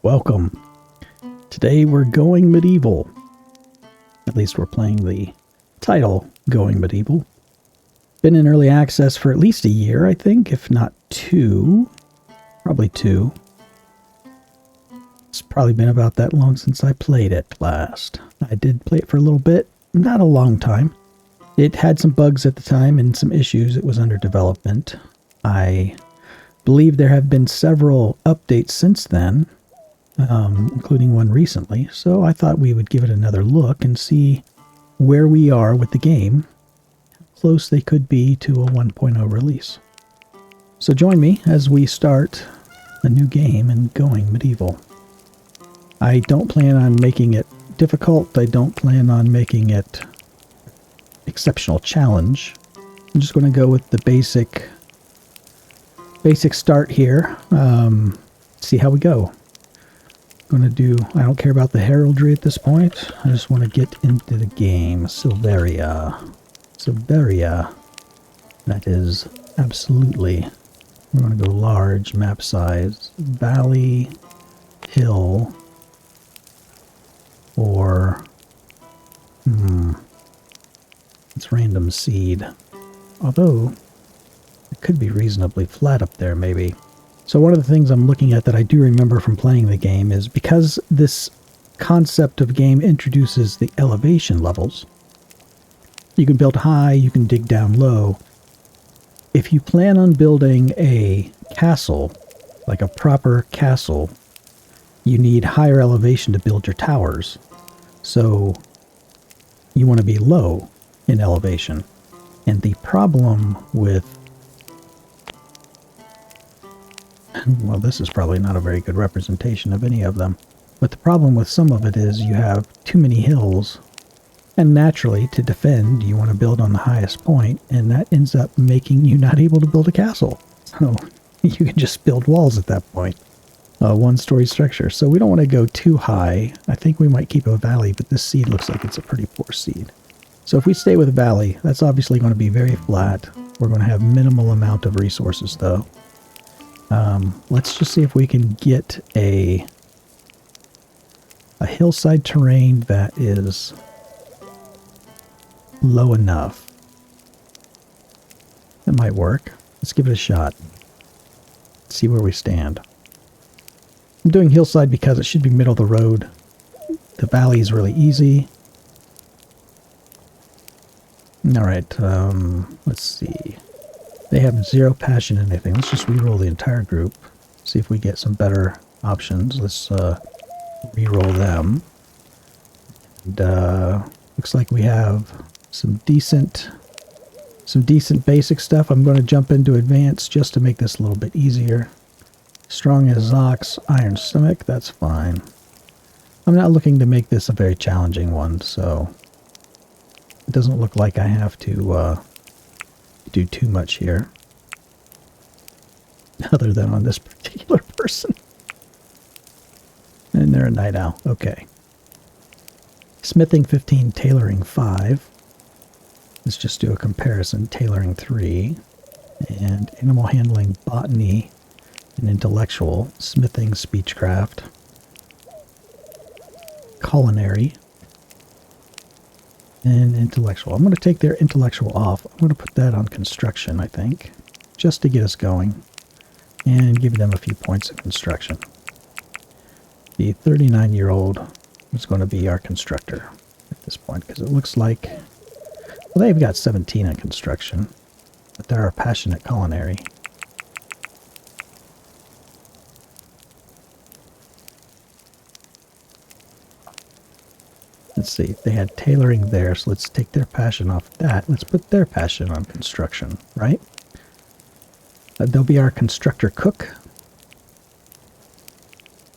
Welcome. Today we're going medieval. At least we're playing the title, Going Medieval. Been in early access for at least a year, I think, if not two. Probably two. It's probably been about that long since I played it last. I did play it for a little bit, not a long time. It had some bugs at the time and some issues. It was under development. I believe there have been several updates since then, including one recently, so I thought we would give it another look and see where we are with the game, how close they could be to a 1.0 release. So join me as we start a new game and Going Medieval. I don't plan on making it difficult. I don't plan on making it exceptional challenge. I'm just going to go with the basic start here. See how we go. I don't care about the heraldry at this point. I just want to get into the game. Silveria. That is absolutely. We're going to go large, map size, valley, hill, or it's random seed. Although it could be reasonably flat up there, maybe. So one of the things I'm looking at that I do remember from playing the game is because this concept of game introduces the elevation levels. You can build high, you can dig down low. If you plan on building a castle, like a proper castle, you need higher elevation to build your towers. So you want to be low in elevation. And the problem with... well, this is probably not a very good representation of any of them. But the problem with some of it is you have too many hills. And naturally, to defend, you want to build on the highest point, and that ends up making you not able to build a castle. So you can just build walls at that point. A one-story structure. So we don't want to go too high. I think we might keep a valley, but this seed looks like it's a pretty poor seed. So if we stay with valley, that's obviously going to be very flat. We're going to have minimal amount of resources, though. Let's just see if we can get a hillside terrain that is low enough. That might work. Let's give it a shot. See where we stand. I'm doing hillside because it should be middle of the road. The valley is really easy. Alright, let's see. They have zero passion in anything. Let's just reroll the entire group. See if we get some better options. Let's reroll them. And looks like we have some decent basic stuff. I'm going to jump into advanced just to make this a little bit easier. Strong as ox, iron stomach, that's fine. I'm not looking to make this a very challenging one, so it doesn't look like I have to do too much here. Other than on this particular person. And they're a night owl. Okay. Smithing 15, tailoring 5. Let's just do a comparison. Tailoring 3. And animal handling, botany, and intellectual. Smithing, speechcraft. Culinary. And intellectual. I'm going to take their intellectual off. I'm going to put that on construction, I think. Just to get us going. And give them a few points of construction. The 39-year-old is going to be our constructor at this point, because it looks like... well, they've got 17 in construction, but they're a passionate culinary. Let's see, they had tailoring there, so let's take their passion off that. Let's put their passion on construction, right? They'll be our constructor cook.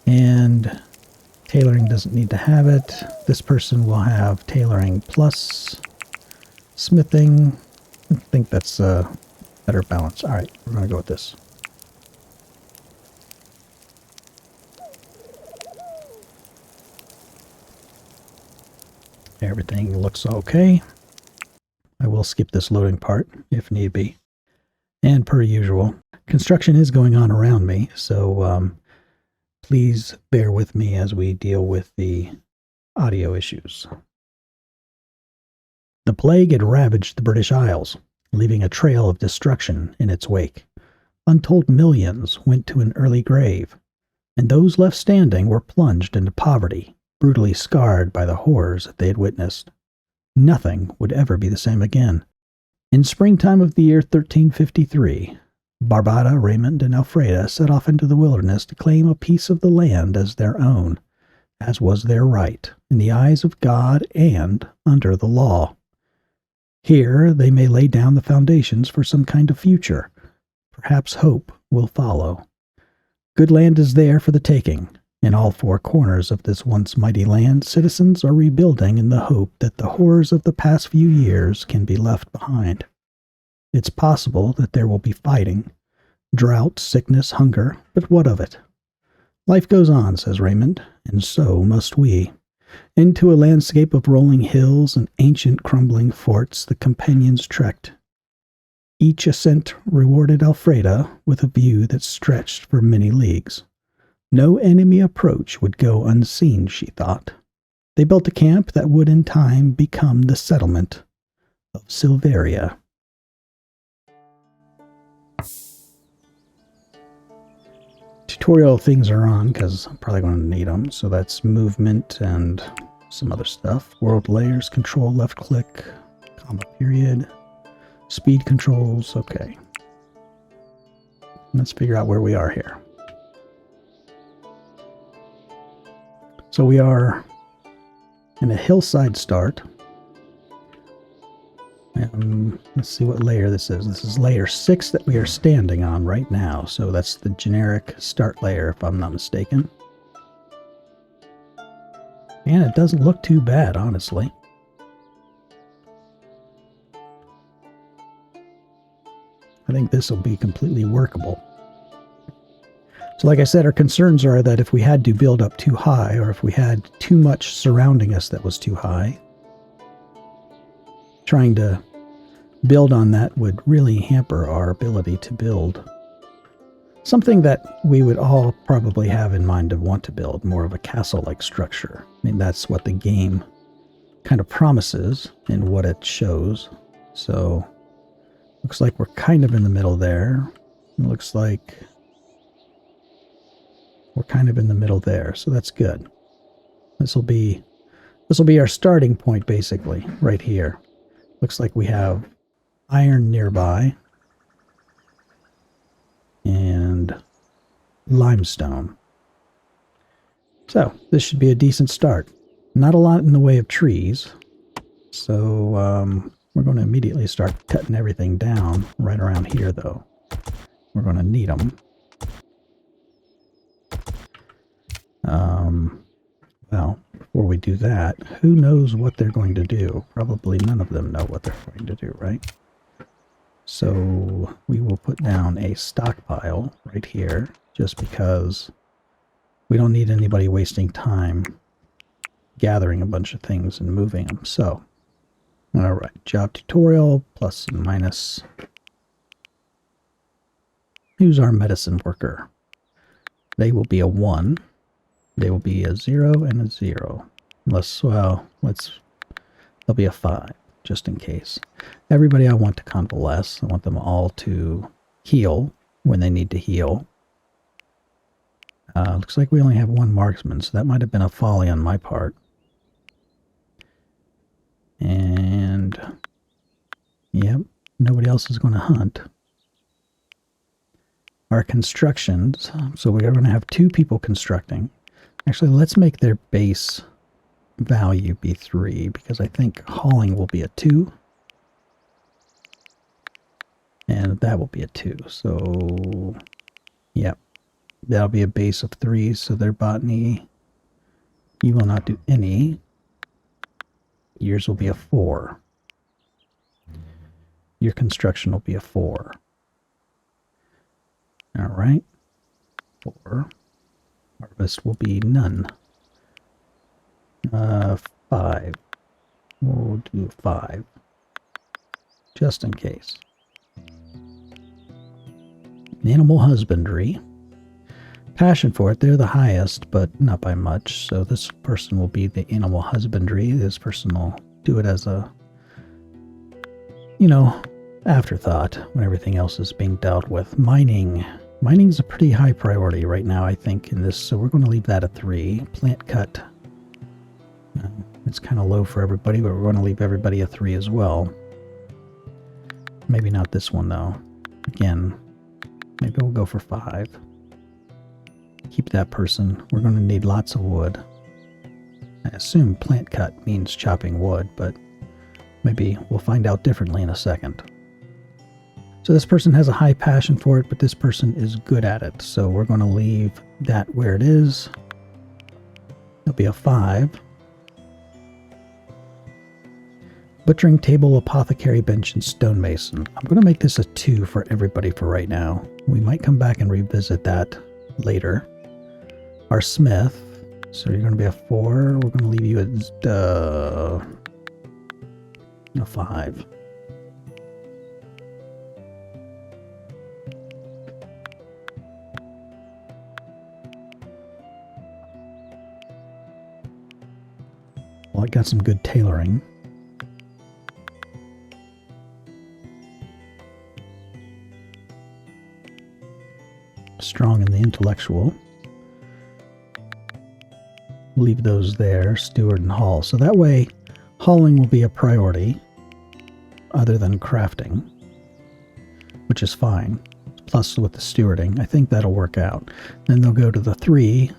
And tailoring doesn't need to have it. This person will have tailoring plus smithing. I think that's a better balance. Alright, we're going to go with this. Everything looks okay. I will skip this loading part if need be. And per usual, construction is going on around me, so Please bear with me as we deal with the audio issues. The plague had ravaged the British Isles, leaving a trail of destruction in its wake. Untold millions went to an early grave, and those left standing were plunged into poverty, brutally scarred by the horrors that they had witnessed. Nothing would ever be the same again. In springtime of the year 1353, Barbara, Raymond, and Elfreda set off into the wilderness to claim a piece of the land as their own, as was their right, in the eyes of God and under the law. Here they may lay down the foundations for some kind of future. Perhaps hope will follow. Good land is there for the taking. In all four corners of this once mighty land, citizens are rebuilding in the hope that the horrors of the past few years can be left behind. It's possible that there will be fighting, drought, sickness, hunger, but what of it? Life goes on, says Raymond, and so must we. Into a landscape of rolling hills and ancient crumbling forts the companions trekked. Each ascent rewarded Elfreda with a view that stretched for many leagues. No enemy approach would go unseen, she thought. They built a camp that would in time become the settlement of Silveria. Tutorial things are on because I'm probably going to need them. So that's movement and some other stuff. World layers, control, left click, comma period, speed controls. Okay. Let's figure out where we are here. So we are in a hillside start. Let's see what layer this is. This is layer 6 that we are standing on right now. So that's the generic start layer, if I'm not mistaken. And it doesn't look too bad, honestly. I think this will be completely workable. So like I said, our concerns are that if we had to build up too high, or if we had too much surrounding us that was too high, trying to build on that would really hamper our ability to build something that we would all probably have in mind to want to build, more of a castle-like structure. I mean, that's what the game kind of promises and what it shows. So, looks like we're kind of in the middle there. It looks like we're kind of in the middle there, so that's good. This will be our starting point, basically, right here. Looks like we have iron nearby and limestone. So this should be a decent start. Not a lot in the way of trees, so we're going to immediately start cutting everything down right around here, though. We're going to need them. Well, before we do that, who knows what they're going to do? Probably none of them know what they're going to do, right? So we will put down a stockpile right here, just because we don't need anybody wasting time gathering a bunch of things and moving them. So, alright, job tutorial, plus and minus. Who's our medicine worker? They will be a 1. They will be a 0 and a 0. Unless, well, they'll be a 5, just in case. Everybody I want to convalesce. I want them all to heal when they need to heal. Looks like we only have 1 marksman, so that might have been a folly on my part. And, yep, nobody else is going to hunt. Our constructions, so we are going to have 2 people constructing. Actually, let's make their base value be 3, because I think hauling will be a 2. And that will be a 2. So, yep. That'll be a base of 3, so their botany, you will not do any. Yours will be a 4. Your construction will be a 4. Alright. 4. Harvest will be none. 5. We'll do 5. Just in case. Animal husbandry. passion for it. They're the highest, but not by much. So this person will be the animal husbandry. This person will do it as a, afterthought when everything else is being dealt with. Mining. Mining is a pretty high priority right now, I think, in this. So we're going to leave that at 3. Plant cut. It's kind of low for everybody, but we're going to leave everybody a 3 as well. Maybe not this one, though. Again, maybe we'll go for 5. Keep that person. We're going to need lots of wood. I assume plant cut means chopping wood, but maybe we'll find out differently in a second. So this person has a high passion for it, but this person is good at it. So we're going to leave that where it is. There'll be a 5. Butchering table, apothecary bench, and stonemason. I'm going to make this a 2 for everybody for right now. We might come back and revisit that later. Our smith. So you're going to be a 4. We're going to leave you at a 5. Well, I got some good tailoring. Strong in the intellectual. Leave those there, steward and haul. So that way, hauling will be a priority other than crafting, which is fine. Plus with the stewarding, I think that'll work out. Then they'll go to the 3.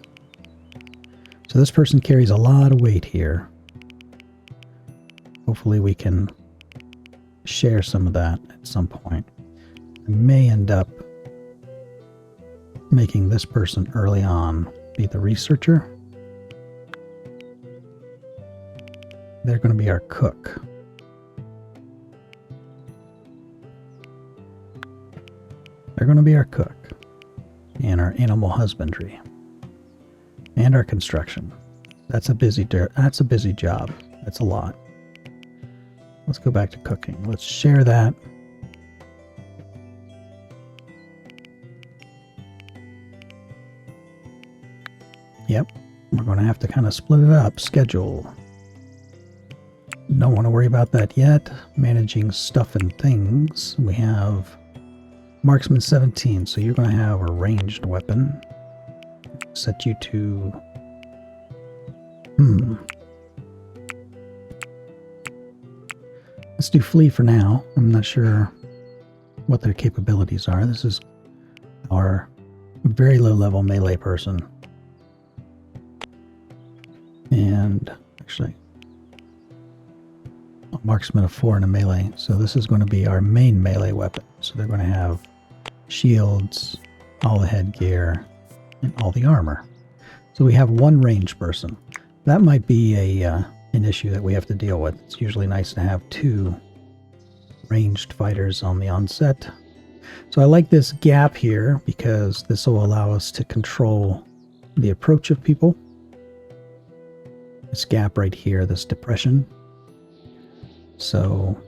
So this person carries a lot of weight here. Hopefully we can share some of that at some point. I may end up making this person early on be the researcher. They're going to be our cook. They're going to be our cook. And our animal husbandry. And our construction. That's a busy job. That's a lot. Let's go back to cooking. Let's share that. Yep. We're going to have to kind of split it up. Schedule. Don't want to worry about that yet. Managing stuff and things. We have Marksman 17, so you're going to have a ranged weapon. Set you to... Let's do Flea for now. I'm not sure what their capabilities are. This is our very low-level melee person. And actually, a marksman of 4 and a melee. So this is going to be our main melee weapon. So they're going to have shields, all the headgear, and all the armor. So we have 1 ranged person. That might be an issue that we have to deal with. It's usually nice to have 2 ranged fighters on the onset. So I like this gap here because this will allow us to control the approach of people. This gap right here, this depression. So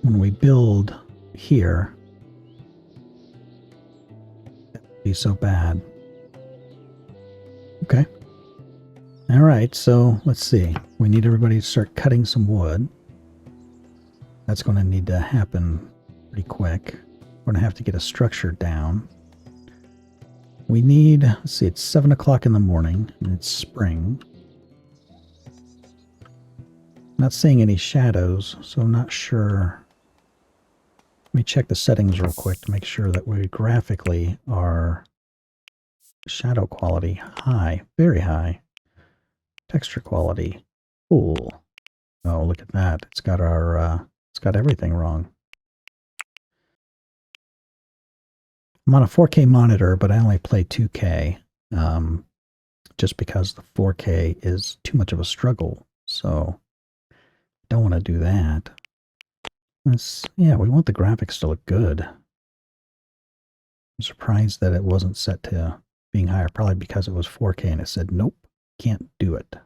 when we build here, that would be so bad. Okay. All right, so let's see. We need everybody to start cutting some wood. That's going to need to happen pretty quick. We're going to have to get a structure down. We need, let's see, it's 7 o'clock in the morning, and it's spring. Not seeing any shadows, so I'm not sure. Let me check the settings real quick to make sure that we graphically are shadow quality high, very high. Texture quality, cool. Oh, look at that. It's got our, it's got everything wrong. I'm on a 4K monitor, but I only play 2K, just because the 4K is too much of a struggle. So, don't want to do that. Yeah, we want the graphics to look good. I'm surprised that it wasn't set to being higher, probably because it was 4K and it said, nope, can't do it.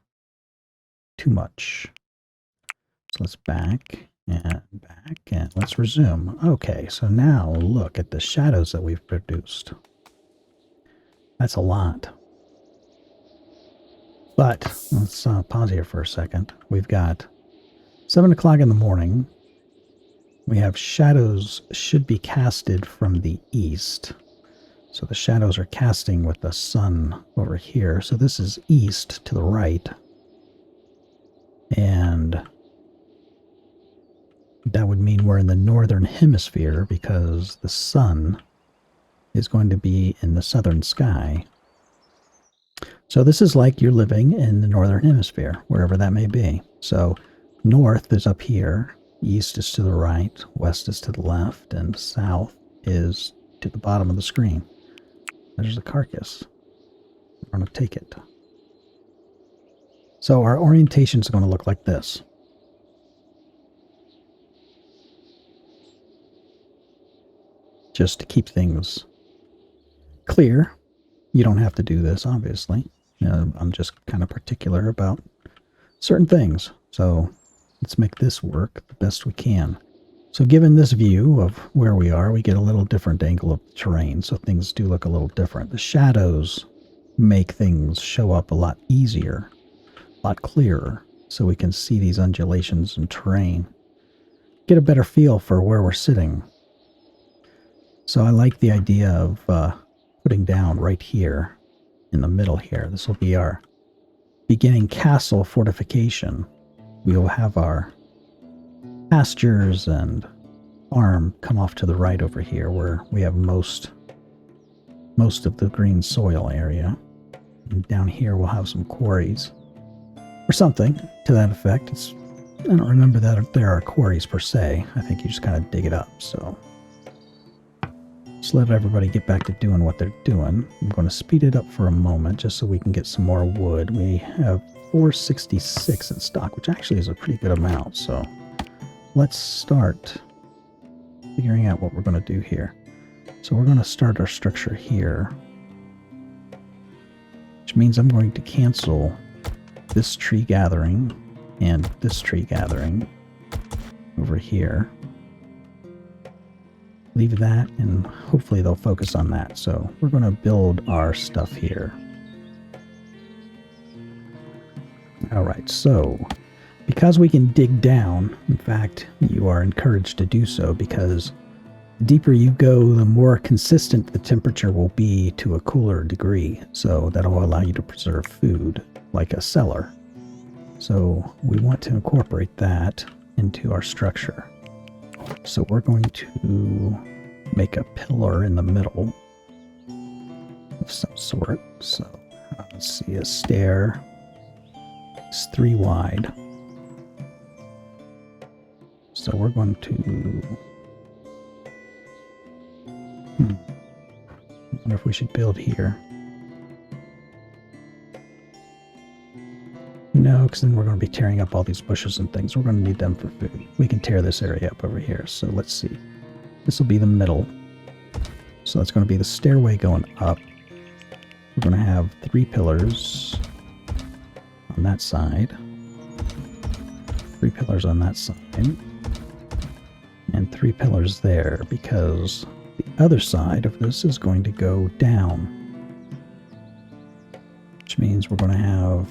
Too much. So let's back and let's resume. Okay, so now look at the shadows that we've produced. That's a lot. But let's pause here for a second. We've got 7 o'clock in the morning. We have shadows should be casted from the east. So the shadows are casting with the sun over here. So this is east to the right. And that would mean we're in the northern hemisphere because the sun is going to be in the southern sky. So this is like you're living in the northern hemisphere, wherever that may be. So north is up here, east is to the right, west is to the left, and south is to the bottom of the screen. There's the carcass. We're going to take it. So our orientation is going to look like this. Just to keep things clear. You don't have to do this, obviously. I'm just kind of particular about certain things. So let's make this work the best we can. So given this view of where we are, we get a little different angle of the terrain. So things do look a little different. The shadows make things show up a lot easier, a lot clearer. So we can see these undulations in terrain. Get a better feel for where we're sitting. So I like the idea of putting down right here in the middle here. This will be our beginning castle fortification. We will have our pastures and farm come off to the right over here where we have most of the green soil area. And down here we'll have some quarries or something to that effect. I don't remember that there are quarries per se. I think you just kind of dig it up. So just let everybody get back to doing what they're doing. I'm going to speed it up for a moment just so we can get some more wood. We have 466 in stock, which actually is a pretty good amount. So let's start figuring out what we're going to do here. So we're going to start our structure here, which means I'm going to cancel this tree gathering and this tree gathering over here. Leave that, and hopefully they'll focus on that. So we're going to build our stuff here. All right, so because we can dig down, in fact, you are encouraged to do so because the deeper you go, the more consistent the temperature will be to a cooler degree. So that'll allow you to preserve food like a cellar. So we want to incorporate that into our structure. So we're going to make a pillar in the middle of some sort. So let's see, a stair is 3 wide. So we're going to... I wonder if we should build here. No, because then we're going to be tearing up all these bushes and things. We're going to need them for food. We can tear this area up over here. So let's see. This will be the middle. So that's going to be the stairway going up. We're going to have 3 pillars on that side. 3 pillars on that side. And 3 pillars there because the other side of this is going to go down. Which means we're going to have...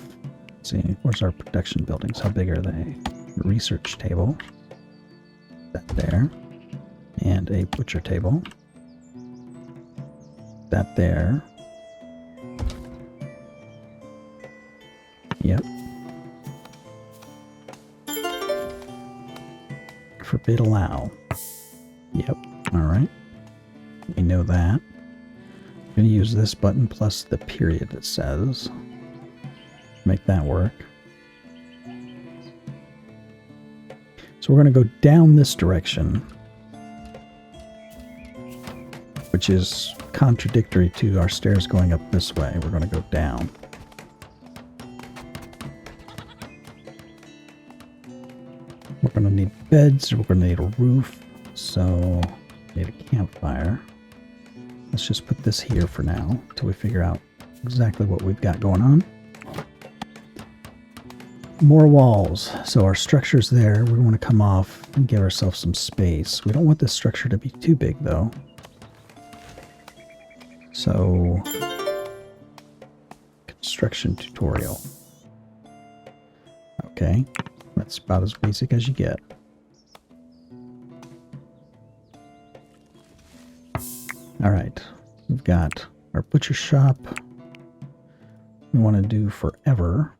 Let's see, where's our production buildings? How big are they? A research table. That there. And a butcher table. That there. Yep. Forbid allow. Yep. Alright. We know that. I'm going to use this button plus the period it says. Make that work. So we're going to go down this direction, which is contradictory to our stairs going up this way. We're going to go down. We're going to need beds, we're going to need a roof, so we need a campfire. Let's just put this here for now until we figure out exactly what we've got going on. More walls. So our structure's there. We want to come off and give ourselves some space. We don't want this structure to be too big, though. So Construction tutorial. Okay, that's about as basic as you get. Alright, we've got our butcher shop. We want to do forever.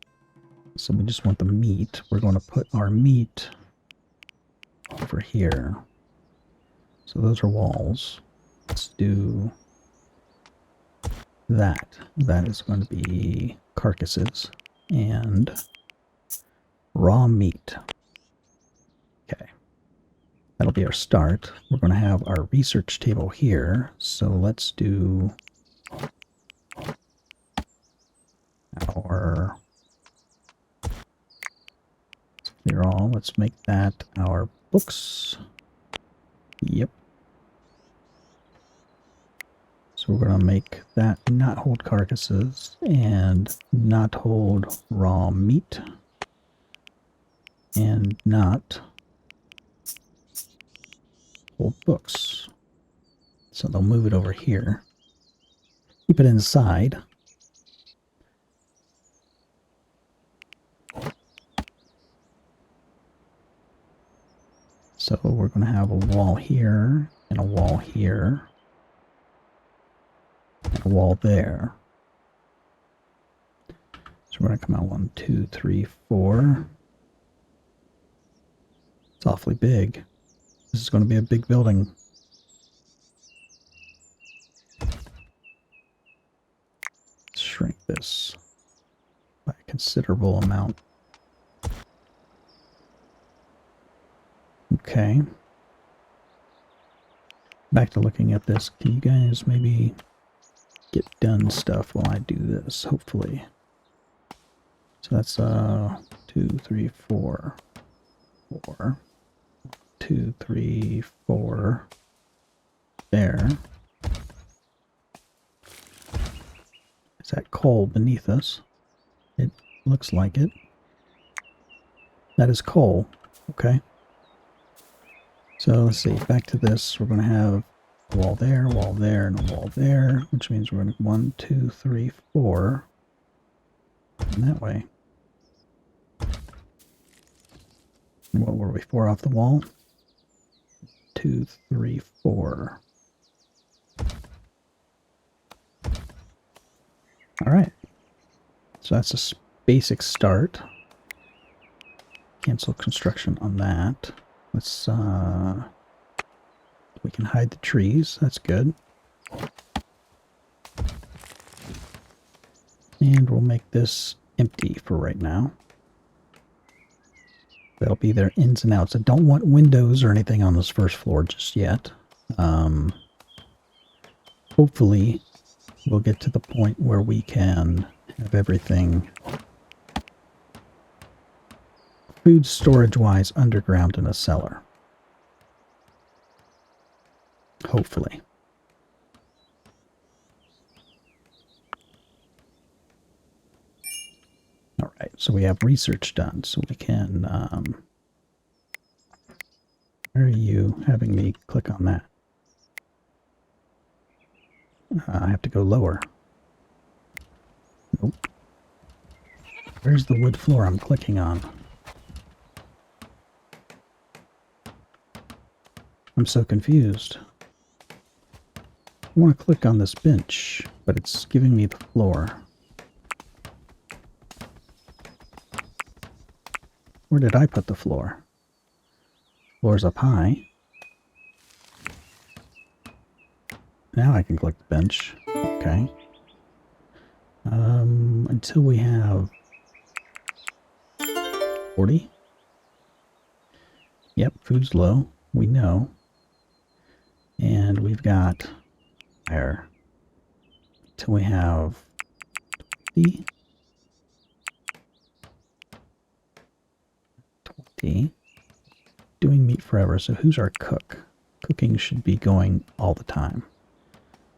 So we just want the meat. We're going to put our meat over here. So those are walls. Let's do that. That is going to be carcasses and raw meat. Okay. That'll be our start. We're going to have our research table here. So let's do our clear all. Let's make that our books. Yep. So we're going to make that not hold carcasses and not hold raw meat and not hold books. So they'll move it over here. Keep it inside. So we're going to have a wall here and a wall here. And a wall there. So we're going to come out 1, 2, 3, 4. It's awfully big. This is going to be a big building. Let's shrink this by a considerable amount. Okay. Back to looking at this. Can you guys maybe get done stuff while I do this, hopefully? So that's 2, 3, 4. 4. 2, 3, 4. There. Is that coal beneath us? It looks like it. That is coal. Okay. So let's see, back to this. We're going to have a wall there, and a wall there, which means we're going to 1, 2, 3, 4. And that way. What were we, 4 off the wall? 2, 3, 4. All right. So that's a basic start. Cancel construction on that. Let's, we can hide the trees. That's good. And we'll make this empty for right now. That'll be their ins and outs. I don't want windows or anything on this first floor just yet. Hopefully, we'll get to the point where we can have everything food storage-wise underground in a cellar. Hopefully. All right, so we have research done, so we can, where are you having me click on that? I have to go lower. Nope. Where's the wood floor I'm clicking on? I'm so confused. I want to click on this bench, but it's giving me the floor. Where did I put the floor? Floor's up high. Now I can click the bench. Okay. Until we have 40. Yep, food's low. We know. And we've got there. Until we have 20. 20. Doing meat forever. So who's our cook? Cooking should be going all the time.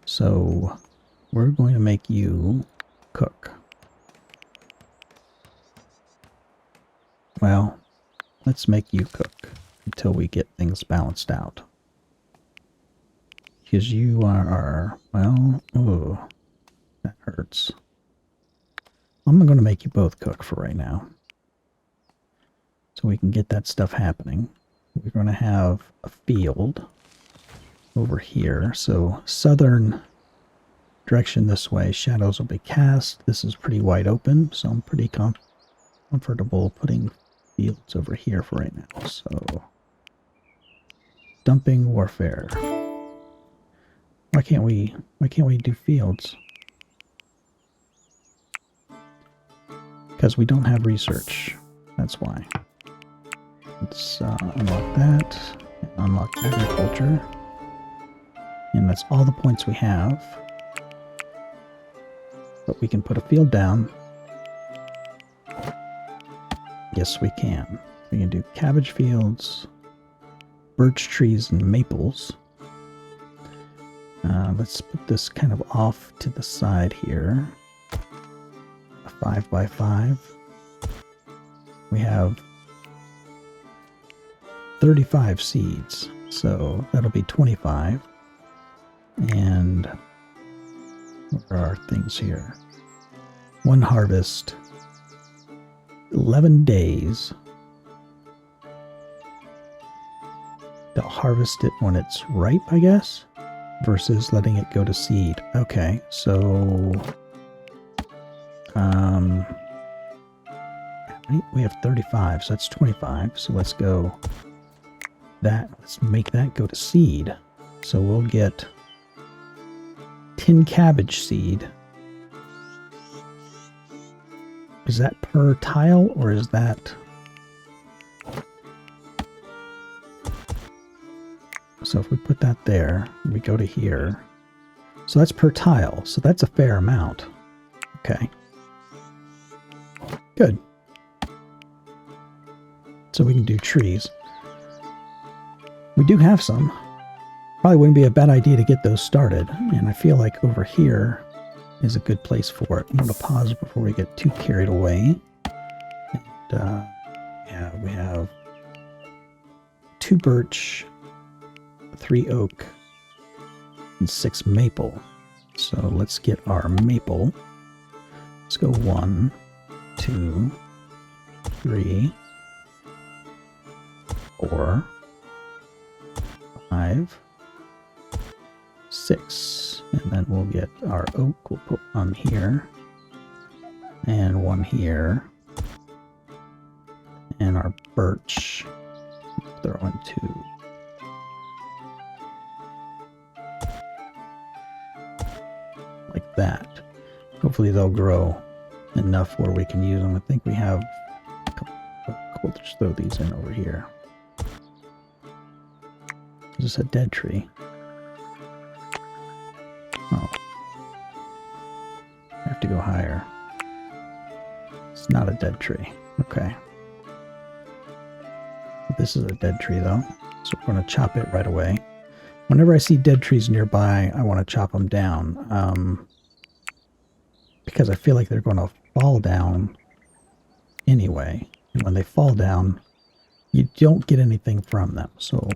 So we're going to make you cook. Well, let's make you cook until we get things balanced out. Because you are, well, oh, that hurts. I'm going to make you both cook for right now, so we can get that stuff happening. We're going to have a field over here, so southern direction this way, shadows will be cast. This is pretty wide open, so I'm pretty comfortable putting fields over here for right now. So, dumping warfare. Why can't we do fields? Because we don't have research. That's why. Let's unlock that. And unlock agriculture. And that's all the points we have. But we can put a field down. Yes, we can. We can do cabbage fields, birch trees, and maples. Let's put this kind of off to the side here. A 5x5. We have 35 seeds, so that'll be 25. And what are our things here? One harvest, 11 days. They'll harvest it when it's ripe, I guess, versus letting it go to seed. Okay, so we have 35, so that's 25. So let's go that. Let's make that go to seed. So we'll get 10 cabbage seed. Is that per tile, or is that... So if we put that there, we go to here. So that's per tile, so that's a fair amount. Okay. Good. So we can do trees. We do have some. Probably wouldn't be a bad idea to get those started. And I feel like over here is a good place for it. I'm going to pause before we get too carried away. And, yeah, we have 2 birch, 3 oak, and 6 maple. So let's get our maple. Let's go 1, 2, 3, 4, 5, 6, and then we'll get our oak. We'll put 1 here, and 1 here, and our birch. Throw in 2. Like that. Hopefully they'll grow enough where we can use them. I think we have a couple. We'll just throw these in over here. Is this a dead tree? Oh. I have to go higher. It's not a dead tree. Okay. This is a dead tree though, so we're going to chop it right away. Whenever I see dead trees nearby, I want to chop them down. Because I feel like they're going to fall down anyway. And when they fall down, you don't get anything from them. So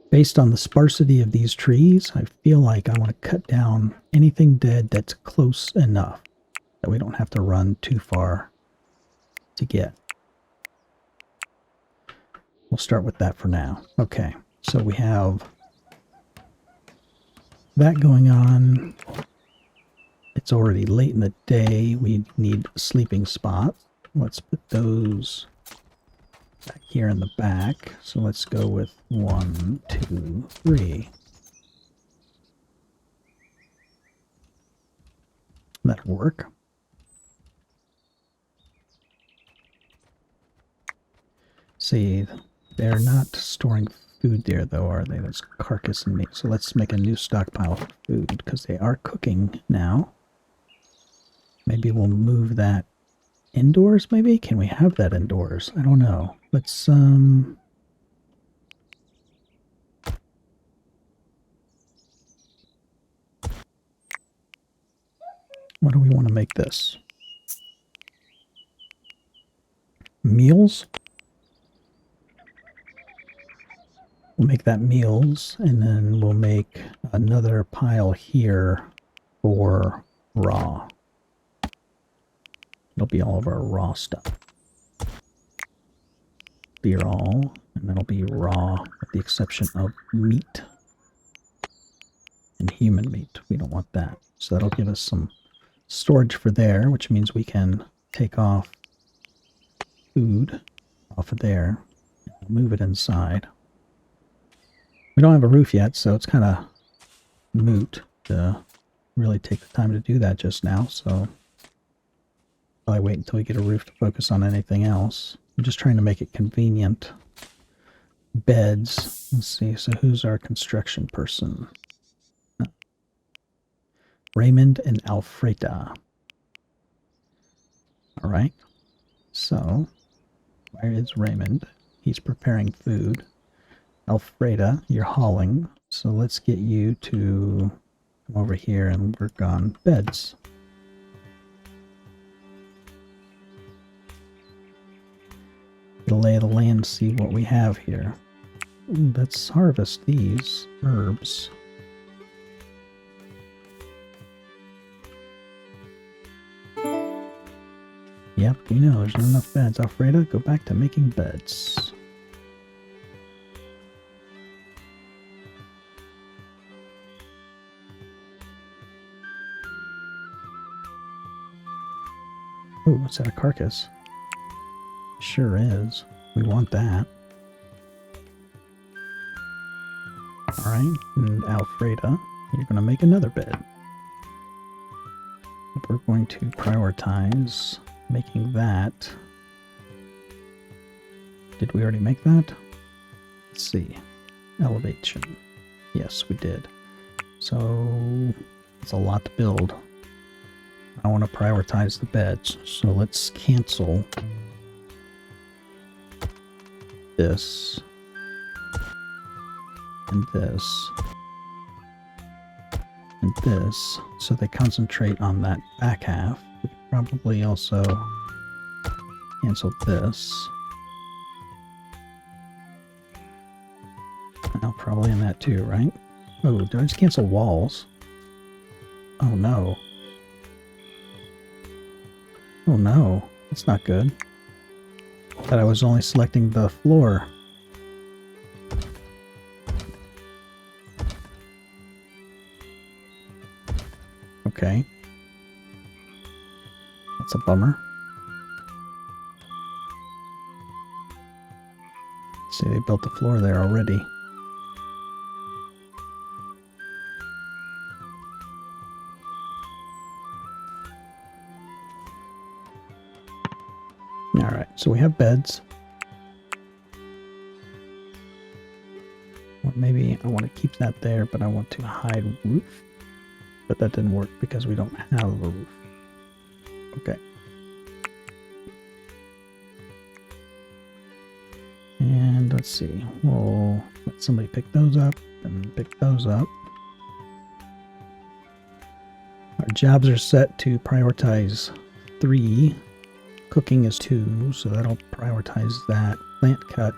based on the sparsity of these trees, I feel like I want to cut down anything dead that's close enough that we don't have to run too far to get. We'll start with that for now. Okay, so we have that going on. It's already late in the day. We need sleeping spots. Let's put those back here in the back. So let's go with 1, 2, 3. That'll work. See, they're not storing food there though, are they? There's carcass and meat. So let's make a new stockpile for food because they are cooking now. Maybe we'll move that indoors, maybe? Can we have that indoors? I don't know. Let's, what do we want to make this? Meals? We'll make that meals, and then we'll make another pile here for raw. It'll be all of our raw stuff. Be all, and that'll be raw with the exception of meat and human meat. We don't want that. So that'll give us some storage for there, which means we can take off food off of there and move it inside. We don't have a roof yet, so it's kind of moot to really take the time to do that just now, so probably wait until we get a roof to focus on anything else. I'm just trying to make it convenient. Beds. Let's see, so who's our construction person? Raymond and Alfreda. Alright, so where is Raymond? He's preparing food. Alfreda, you're hauling, so let's get you to come over here and work on beds. The lay of the land, see what we have here. Let's harvest these herbs. Yep, we know there's not enough beds. Alfreda, go back to making beds. Oh, is that a carcass? Sure is. We want that. Alright, and Alfreda, you're going to make another bed. We're going to prioritize making that. Did we already make that? Let's see. Elevation. Yes, we did. So, it's a lot to build. I want to prioritize the beds, so let's cancel this and this and this, so they concentrate on that back half. We could probably also cancel this. Well, probably in that too, right? Oh, did I just cancel walls? Oh no. Oh no, that's not good. Thought I was only selecting the floor. Okay. That's a bummer. See, they built the floor there already. Alright, so we have beds. Or maybe I want to keep that there, but I want to hide roof. But that didn't work because we don't have a roof. Okay. And let's see. We'll let somebody pick those up and pick those up. Our jobs are set to prioritize 3. Cooking is 2, so that'll prioritize that. Plant cut.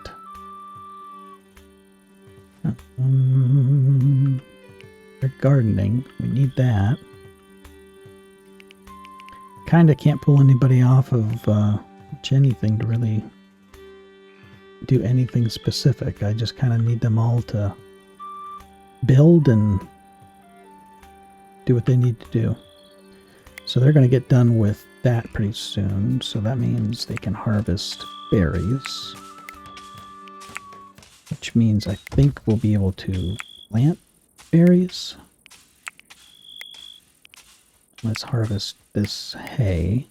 Gardening, we need that. Kinda can't pull anybody off of anything to really do anything specific. I just kind of need them all to build and do what they need to do. So they're going to get done with that pretty soon. So that means they can harvest berries. Which means I think we'll be able to plant berries. Let's harvest this hay.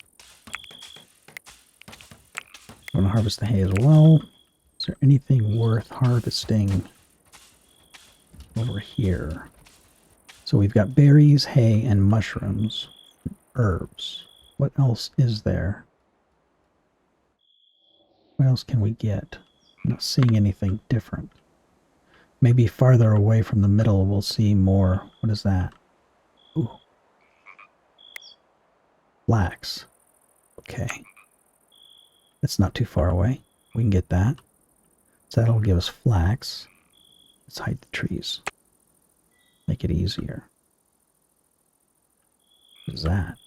I'm going to harvest the hay as well. Is there anything worth harvesting over here? So we've got berries, hay, and mushrooms. Herbs. What else is there? What else can we get? I'm not seeing anything different. Maybe farther away from the middle we'll see more. What is that? Ooh. Flax. Okay. That's not too far away. We can get that. So that'll give us flax. Let's hide the trees. Make it easier. What is that?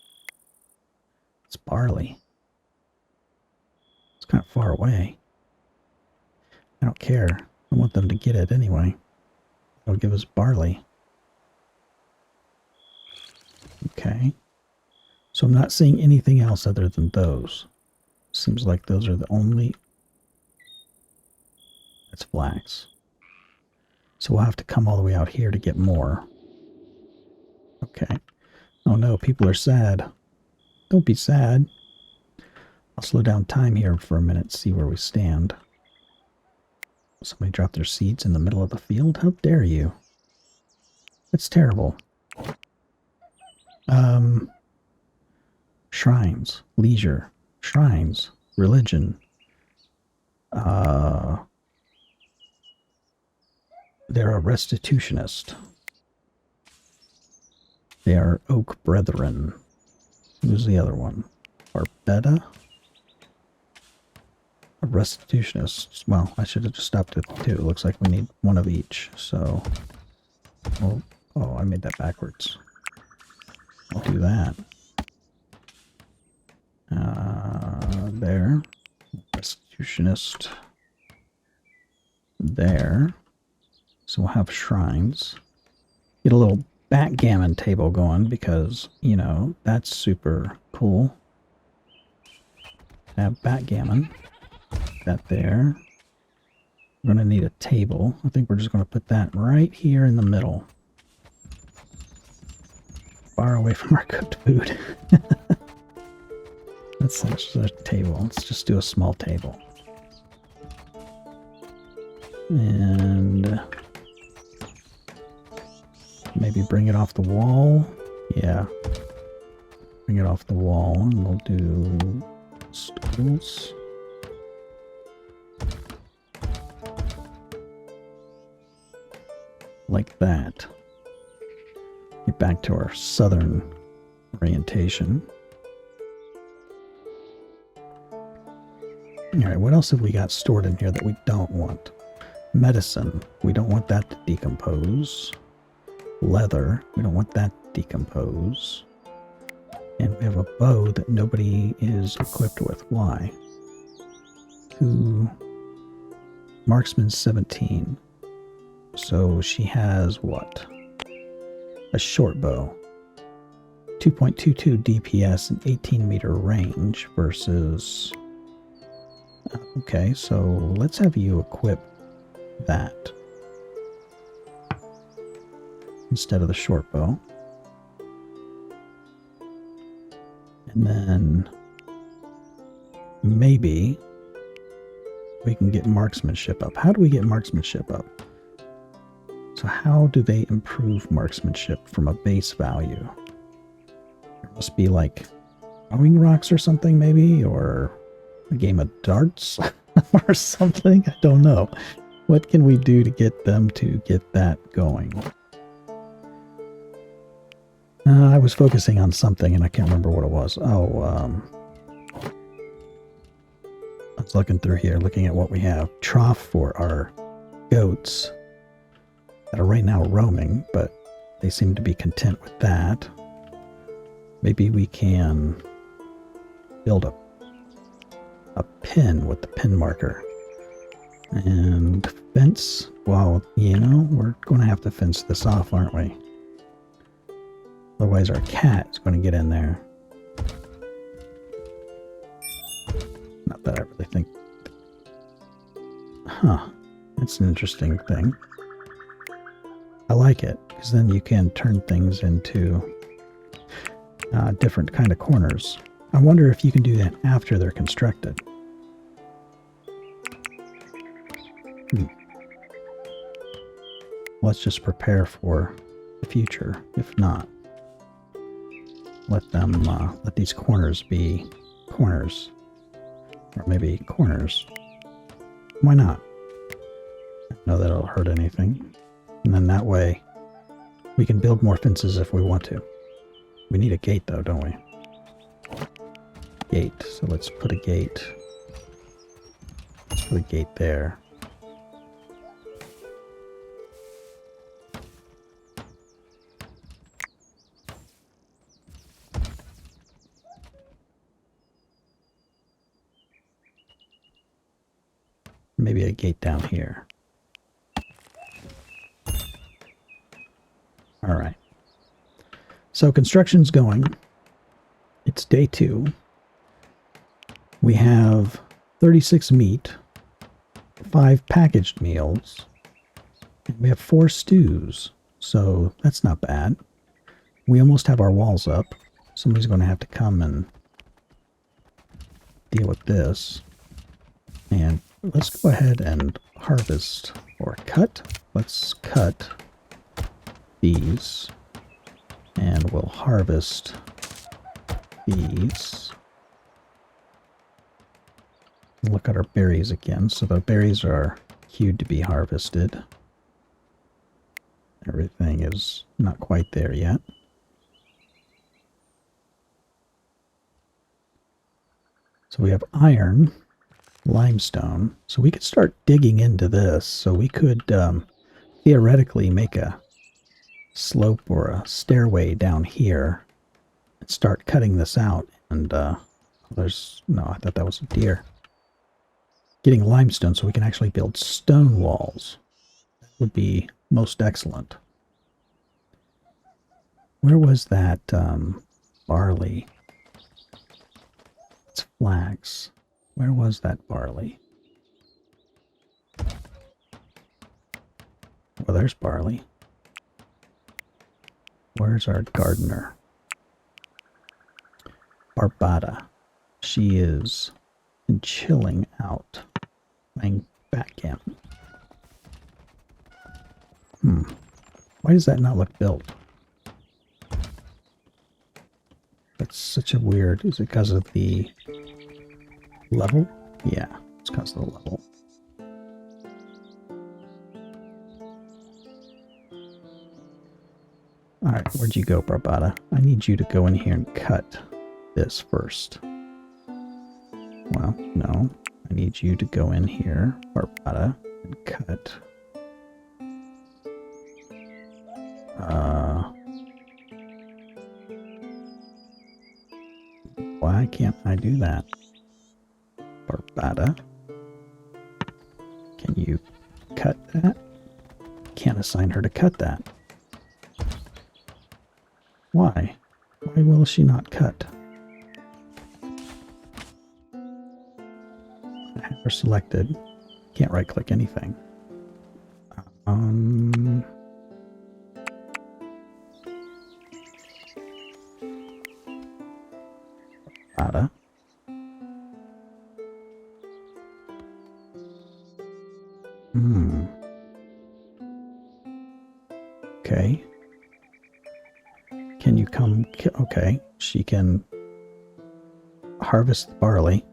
It's barley. far away. I don't care. I want them to get it anyway. They'll give us barley. Okay. So I'm not seeing anything else other than those. Seems like those are the only... That's flax. So we'll have to come all the way out here to get more. Okay. Oh no, people are sad. Don't be sad. I'll slow down time here for a minute, see where we stand. Somebody dropped their seeds in the middle of the field? How dare you? That's terrible. Shrines. Leisure. Shrines. Religion. They're a restitutionist. They are Oak Brethren. Who's the other one? Barbetta? A restitutionist. Well, I should have just stopped at 2. It looks like we need one of each, so... Oh, I made that backwards. I'll do that. There. Restitutionist. There. So we'll have shrines. Get a little backgammon table going because, you know, that's super cool. Have backgammon. That there. We're going to need a table. I think we're just going to put that right here in the middle. Far away from our cooked food. That's just a table. Let's just do a small table. And maybe bring it off the wall. Yeah. Bring it off the wall. And we'll do stools. Like that. Get back to our southern orientation. Alright, what else have we got stored in here that we don't want? Medicine. We don't want that to decompose. Leather. We don't want that to decompose. And we have a bow that nobody is equipped with. Why? Marksman 17. So she has what? A short bow. 2.22 DPS and 18 meter range versus... Okay, so let's have you equip that instead of the short bow. And then maybe we can get marksmanship up. How do we get marksmanship up? So how do they improve marksmanship from a base value? There must be like throwing rocks or something maybe, or a game of darts or something. I don't know. What can we do to get them to get that going? I was focusing on something and I can't remember what it was. Oh, I was looking through here, looking at what we have. Trough for our goats that are right now roaming, but they seem to be content with that. Maybe we can build a pin with the pin marker. And fence, well, you know, we're going to have to fence this off, aren't we? Otherwise our cat is going to get in there. Not that I really think... Huh. That's an interesting thing. I like it, because then you can turn things into different kind of corners. I wonder if you can do that after they're constructed. Let's just prepare for the future. If not, let these corners be corners. Or maybe corners. Why not? I know that it'll hurt anything. And then that way, we can build more fences if we want to. We need a gate though, don't we? Gate. So let's put a gate. Let's put a gate there. Maybe a gate down here. All right. So construction's going. It's day 2. We have 36 meat, 5 packaged meals, and we have 4 stews. So that's not bad. We almost have our walls up. Somebody's going to have to come and deal with this. And let's go ahead and harvest or cut. Let's cut these. And we'll harvest these. Look at our berries again. So the berries are queued to be harvested. Everything is not quite there yet. So we have iron, limestone. So we could start digging into this. So we could theoretically make a slope or a stairway down here and start cutting this out. And no, I thought that was a deer. Getting limestone so we can actually build stone walls would be most excellent. Where was that barley? It's flax. Where was that barley? Well, there's barley. Where's our gardener? Barbada. She is chilling out, playing backgammon. Why does that not look built? That's such a weird... Is it because of the level? Yeah, it's because of the level. Alright, where'd you go, Barbada? I need you to go in here and cut this first. Well, no. I need you to go in here, Barbada, and cut. Why can't I do that? Barbada, can you cut that? Can't assign her to cut that. Why? Why will she not cut? I have her selected. Can't right click anything. Barbada. Okay. Can you come... Okay, she can harvest the barley,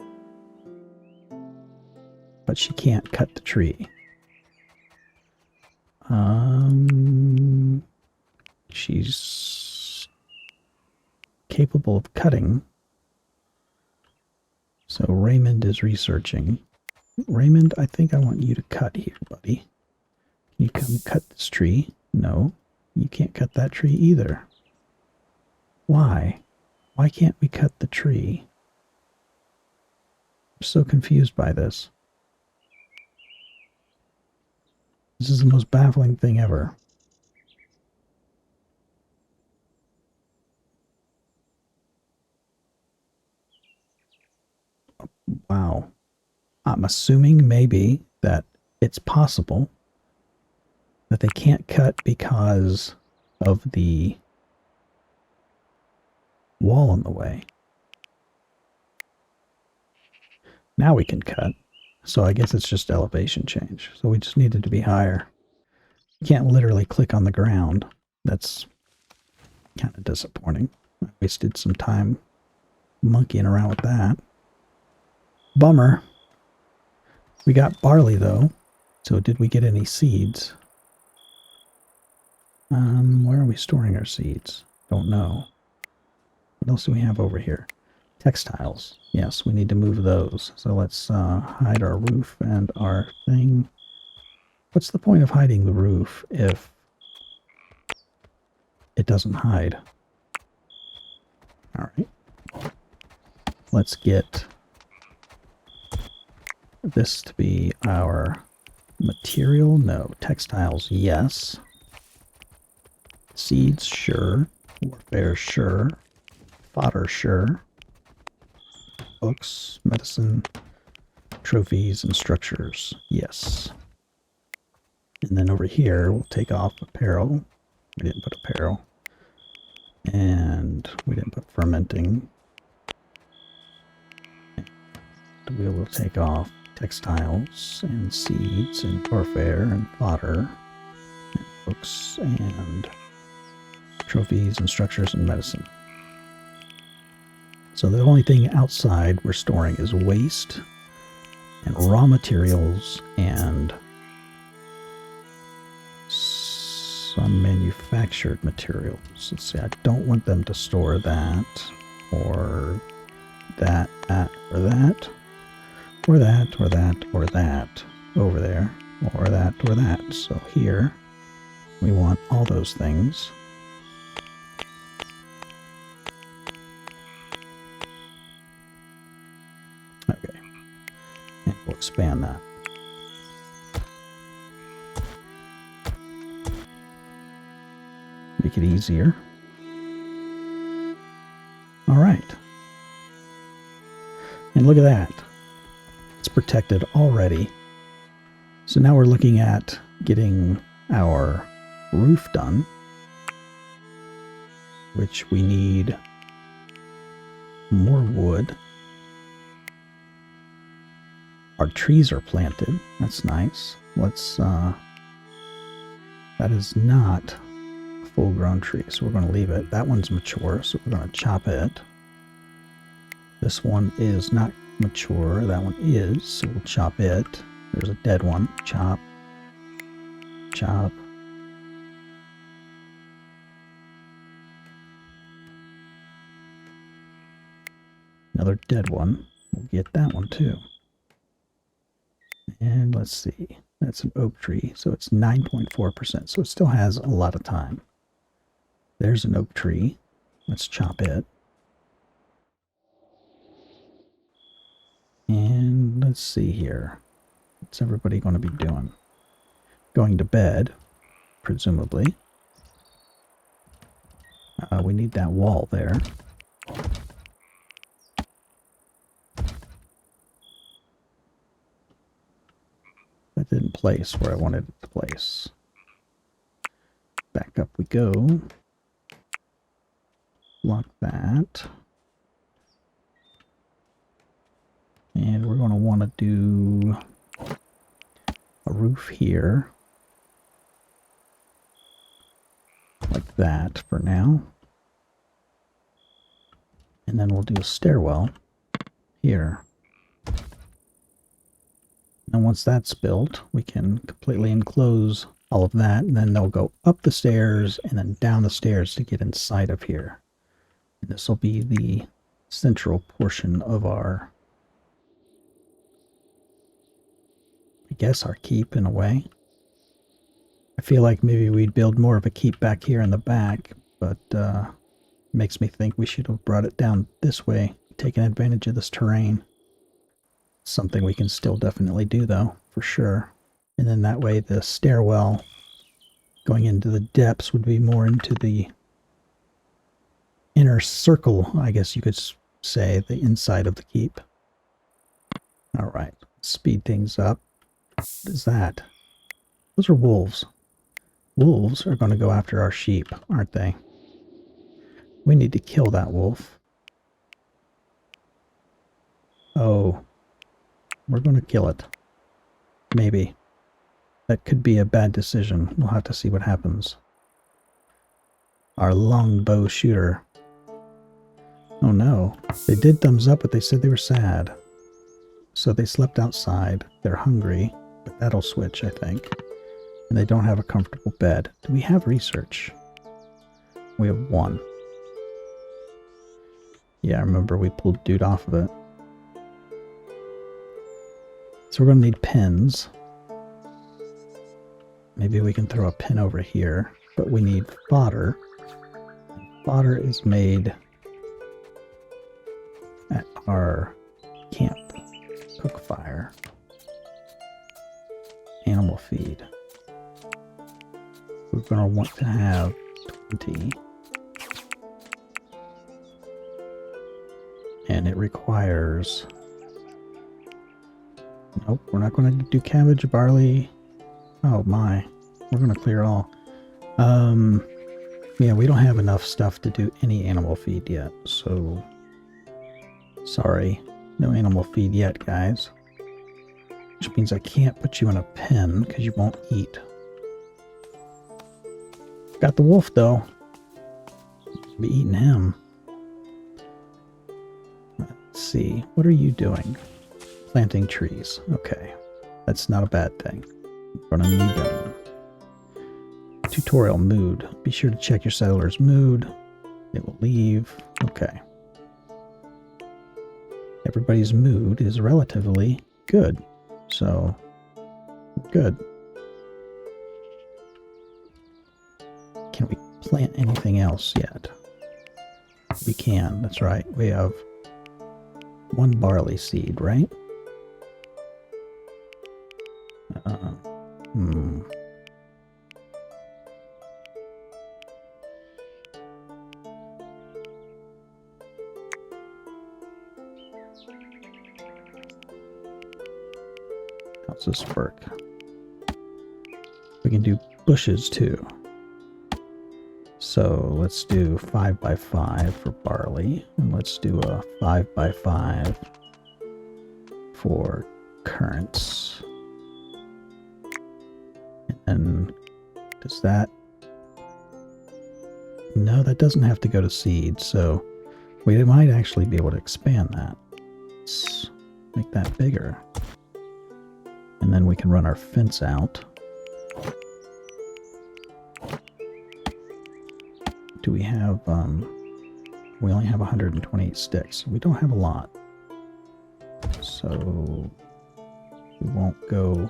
but she can't cut the tree. She's capable of cutting. So Raymond is researching. Raymond, I think I want you to cut here, buddy. Can you come cut this tree? No, you can't cut that tree either. Why? Why can't we cut the tree? I'm so confused by this. This is the most baffling thing ever. Wow. I'm assuming maybe that it's possible that they can't cut because of the wall in the way. Now we can cut. So I guess it's just elevation change. So we just needed to be higher. You can't literally click on the ground. That's kind of disappointing. I wasted some time monkeying around with that. Bummer. We got barley though. So did we get any seeds? Where are we storing our seeds? Don't know. What else do we have over here? Textiles. Yes, we need to move those. So let's hide our roof and our thing. What's the point of hiding the roof if it doesn't hide? Alright. Let's get this to be our material. No. Textiles, yes. Seeds, sure. Warfare, sure. Fodder, sure. Books, medicine, trophies, and structures, yes. And then over here, we'll take off apparel. We didn't put apparel. And we didn't put fermenting. We will take off textiles and seeds and warfare and fodder and books and trophies and structures and medicine. So the only thing outside we're storing is waste and raw materials and some manufactured materials. Let's see, I don't want them to store that or that, or that, or that, or that, or that over there, or that, or that. So here we want all those things. Okay, and we'll expand that. Make it easier. All right. And look at that. It's protected already. So now we're looking at getting our roof done, which we need more wood. Our trees are planted. That's nice. Let's, that is not a full-grown tree, so we're going to leave it. That one's mature, so we're going to chop it. This one is not mature. That one is, so we'll chop it. There's a dead one. Chop. Chop. Another dead one. We'll get that one too. And let's see. That's an oak tree, so it's 9.4%, so it still has a lot of time. There's an oak tree. Let's chop it. And let's see here. What's everybody going to be doing? Going to bed, presumably. We need that wall there. That didn't place where I wanted it to place. Back up we go. Block that. And we're going to want to do a roof here. Like that for now. And then we'll do a stairwell here. And once that's built, we can completely enclose all of that, and then they'll go up the stairs and then down the stairs to get inside of here. And this will be the central portion of our, I guess, our keep in a way. I feel like maybe we'd build more of a keep back here in the back, but makes me think we should have brought it down this way, taking advantage of this terrain. Something we can still definitely do, though, for sure. And then that way the stairwell going into the depths would be more into the inner circle, I guess you could say, the inside of the keep. All right, speed things up. What is that? Those are wolves. Wolves are going to go after our sheep, aren't they? We need to kill that wolf. Oh. We're going to kill it. Maybe. That could be a bad decision. We'll have to see what happens. Our longbow shooter. Oh no. They did thumbs up, but they said they were sad. So they slept outside. They're hungry, but that'll switch, I think. And they don't have a comfortable bed. Do we have research? We have 1. Yeah, I remember we pulled dude off of it. So we're going to need pins. Maybe we can throw a pin over here, but we need fodder. Fodder is made at our camp. Cook fire. going to want to have 20. And it requires... Nope, we're not going to do cabbage, barley. Oh my, we're going to clear all. Yeah, we don't have enough stuff to do any animal feed yet, so... Sorry, no animal feed yet, guys. Which means I can't put you in a pen, because you won't eat. Got the wolf, though. Be eating him. Let's see, what are you doing? Planting trees. Okay, that's not a bad thing. I'm gonna need them. Tutorial mood. Be sure to check your settler's mood. It will leave. Okay. Everybody's mood is relatively good. So, good. Can we plant anything else yet? We can, that's right. We have one barley seed, right? How's this work? We can do bushes too. So let's do 5 by 5 for barley, and let's do a 5 by 5 for currants. And does that... No, that doesn't have to go to seed, so we might actually be able to expand that. Let's make that bigger. And then we can run our fence out. Do we have, we only have 128 sticks. We don't have a lot. So we won't go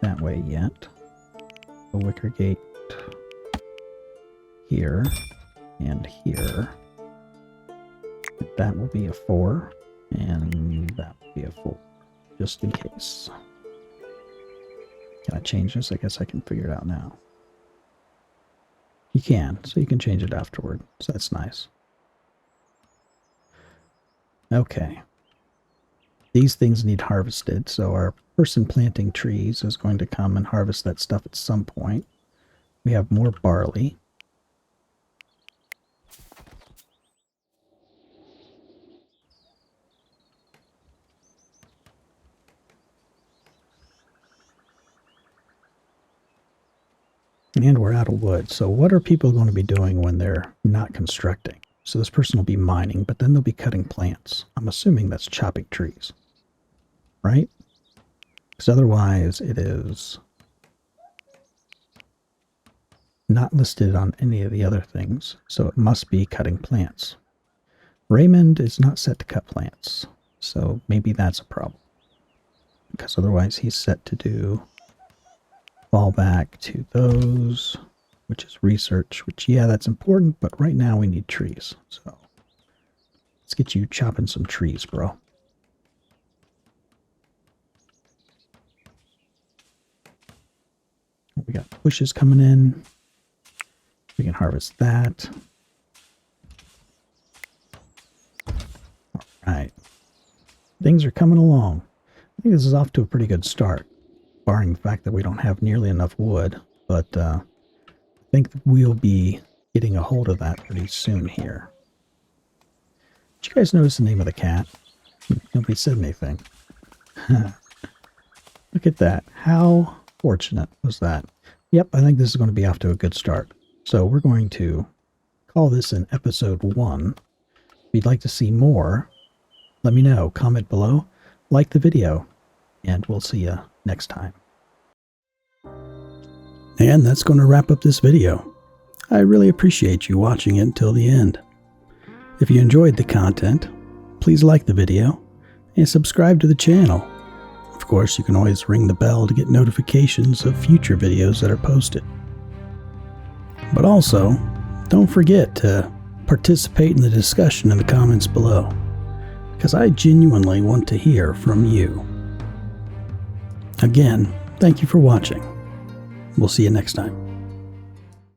that way yet. A wicker gate here and here. That will be a 4, and that will be a 4, just in case. Can I change this? I guess I can figure it out now. You can, so you can change it afterward, so that's nice. Okay. These things need harvested, so our person planting trees is going to come and harvest that stuff at some point. We have more barley. And we're out of wood. So what are people going to be doing when they're not constructing? So this person will be mining, but then they'll be cutting plants. I'm assuming that's chopping trees, right? Because otherwise it is not listed on any of the other things. So it must be cutting plants. Raymond is not set to cut plants. So maybe that's a problem. Because otherwise he's set to do... fall back to those, which is research, which, yeah, that's important, but right now we need trees. So let's get you chopping some trees, bro. We got bushes coming in. We can harvest that. All right. Things are coming along. I think this is off to a pretty good start. Barring the fact that we don't have nearly enough wood, but I think we'll be getting a hold of that pretty soon here. Did you guys notice the name of the cat? Nobody said anything. Look at that. How fortunate was that? Yep, I think this is going to be off to a good start. So we're going to call this an episode 1. If you'd like to see more, let me know. Comment below, like the video, and we'll see you next time. And that's going to wrap up this video. I really appreciate you watching it until the end. If you enjoyed the content, please like the video and subscribe to the channel. Of course, you can always ring the bell to get notifications of future videos that are posted. But also, don't forget to participate in the discussion in the comments below, because I genuinely want to hear from you. Again, thank you for watching. We'll see you next time.